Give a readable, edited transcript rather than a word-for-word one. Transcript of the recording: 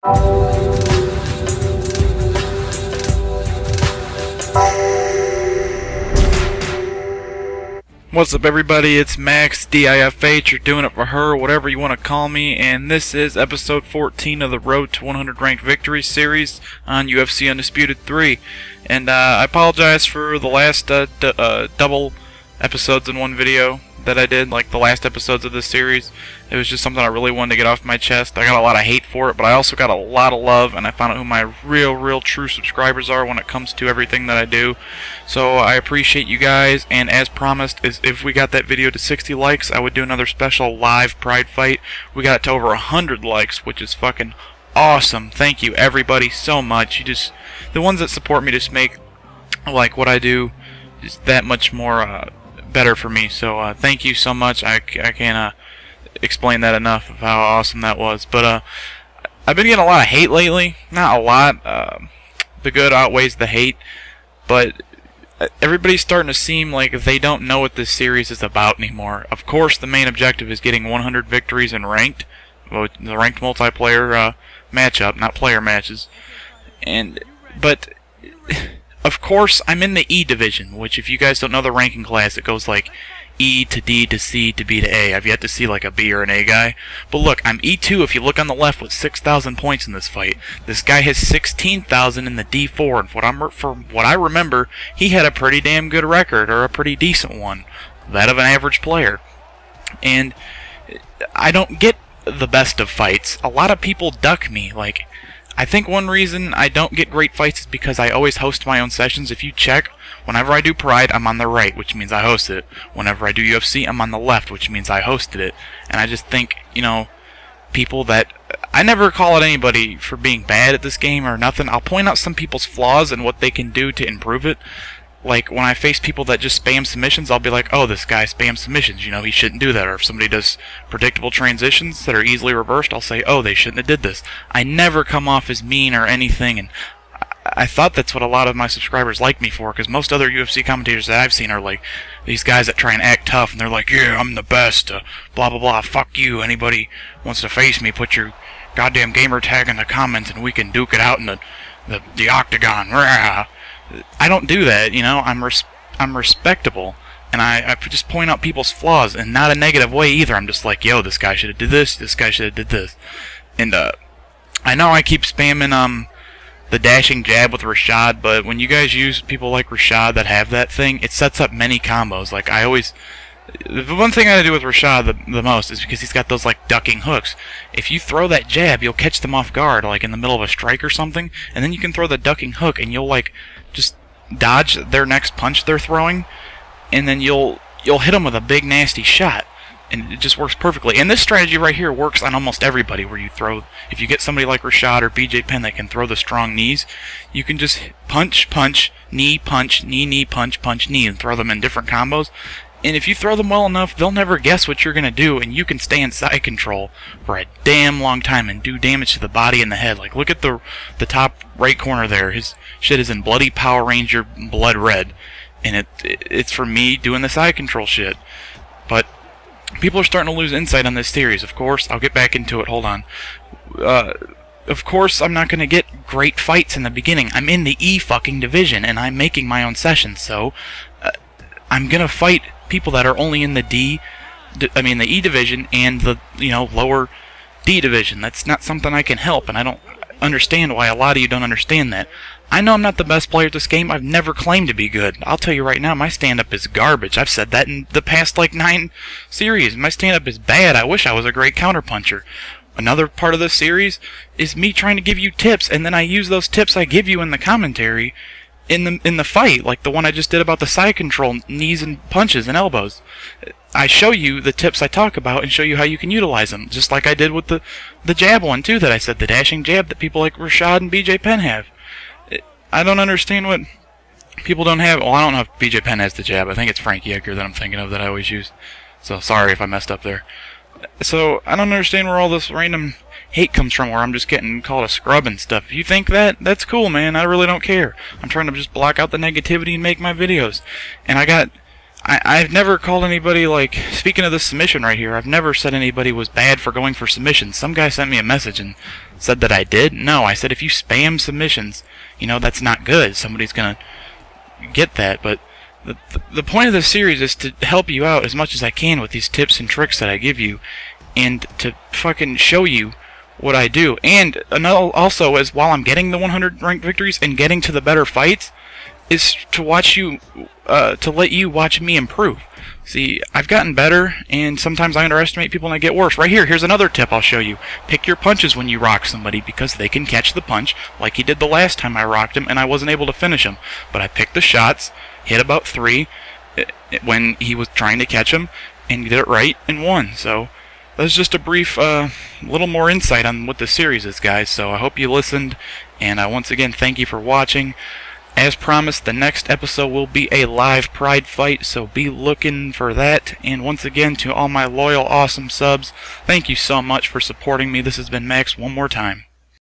What's up, everybody? It's Max, DIFH, you're doing it for her, whatever you want to call me, and this is episode 14 of the Road to 100 Ranked Victories series on UFC Undisputed 3. And I apologize for the last double episodes in one video that I did, like the last episodes of this series. It was just something I really wanted to get off my chest. I got a lot of hate for it, but I also got a lot of love, and I found out who my real true subscribers are when it comes to everything that I do. So I appreciate you guys, and as promised, if we got that video to 60 likes, I would do another special live Pride fight. We got it to over 100 likes, which is fucking awesome. Thank you, everybody, so much. The ones that support me just make like what I do just that much more better for me. So thank you so much. I can't explain that enough of how awesome that was. But I've been getting a lot of hate lately. Not a lot. The good outweighs the hate. But everybody's starting to seem like they don't know what this series is about anymore. Of course, the main objective is getting 100 victories in ranked. Well, the ranked multiplayer matchup, not player matches. But of course, I'm in the E division, which, if you guys don't know the ranking class, it goes like E to D to C to B to A. I've yet to see like a B or an A guy. But look, I'm E2 if you look on the left with 6,000 points in this fight. This guy has 16,000 in the D4, and from what I remember, he had a pretty damn good record, or a pretty decent one. That of an average player. And I don't get the best of fights. A lot of people duck me. Like, I think one reason I don't get great fights is because I always host my own sessions. If you check, whenever I do Pride, I'm on the right, which means I hosted it. Whenever I do UFC, I'm on the left, which means I hosted it. And I just think, you know, people that... I never call out anybody for being bad at this game or nothing. I'll point out some people's flaws and what they can do to improve it. Like, when I face people that just spam submissions, I'll be like, oh, this guy spams submissions, you know, he shouldn't do that. Or if somebody does predictable transitions that are easily reversed, I'll say, oh, they shouldn't have did this. I never come off as mean or anything, and I thought that's what a lot of my subscribers like me for, because most other UFC commentators that I've seen are like these guys that try and act tough, and they're like, yeah, I'm the best, blah, blah, blah, fuck you, anybody wants to face me, put your goddamn gamer tag in the comments, and we can duke it out in the octagon, rah. I don't do that, you know. I'm respectable, and I just point out people's flaws, and not a negative way either. I'm just like, yo, this guy should have did this, this guy should have did this. And I know I keep spamming the dashing jab with Rashad, but when you guys use people like Rashad that have that thing, it sets up many combos. Like, the one thing I do with Rashad the most is because he's got those like ducking hooks. If you throw that jab, you'll catch them off guard, like in the middle of a strike or something, and then you can throw the ducking hook, and you'll like just dodge their next punch they're throwing, and then you'll hit them with a big nasty shot, and it just works perfectly. And this strategy right here works on almost everybody. Where you throw, if you get somebody like Rashad or BJ Penn that can throw the strong knees, you can just punch, knee, punch, knee, punch, knee, and throw them in different combos. And if you throw them well enough, they'll never guess what you're going to do, and you can stay in side control for a damn long time and do damage to the body and the head. Like, look at the top right corner there. His shit is in Bloody Power Ranger blood red, and it's for me doing the side control shit. But people are starting to lose insight on this series. Of course, I'll get back into it. Hold on. Of course, I'm not going to get great fights in the beginning. I'm in the E fucking division, and I'm making my own sessions, so I'm going to fight people that are only in the the E division and the, you know, lower D division. That's not something I can help, and I don't understand why a lot of you don't understand that. I know I'm not the best player at this game. I've never claimed to be good. I'll tell you right now, my stand-up is garbage. I've said that in the past like 9 series. My stand-up is bad. I wish I was a great counterpuncher. Another part of this series is me trying to give you tips, and then I use those tips I give you in the commentary in the fight, like the one I just did about the side control, knees and punches and elbows. I show you the tips I talk about and show you how you can utilize them, just like I did with the jab one too that I said, the dashing jab that people like Rashad and BJ Penn have. I don't understand what people don't have. Well, I don't know if BJ Penn has the jab. I think it's Frankie Edgar that I'm thinking of that I always use. So sorry if I messed up there. So I don't understand where all this random hate comes from, where I'm just getting called a scrub and stuff. If you think that, that's cool, man. I really don't care. I'm trying to just block out the negativity and make my videos. And I I've never called anybody, like, speaking of this submission right here, I've never said anybody was bad for going for submissions. Some guy sent me a message and said that I did. No, I said if you spam submissions, you know, that's not good. Somebody's gonna get that. But the point of this series is to help you out as much as I can with these tips and tricks that I give you, and to fucking show you what I do. And also, as while I'm getting the 100 ranked victories and getting to the better fights, is to watch you, to let you watch me improve. See, I've gotten better, and sometimes I underestimate people and I get worse. Right here, here's another tip I'll show you. Pick your punches when you rock somebody, because they can catch the punch, like he did the last time I rocked him, and I wasn't able to finish him. But I picked the shots, hit about 3 when he was trying to catch him, and did it right and won. So that's just a brief, little more insight on what this series is, guys. So I hope you listened, and once again, thank you for watching. As promised, the next episode will be a live Pride fight, so be looking for that. And once again, to all my loyal, awesome subs, thank you so much for supporting me. This has been Max one more time.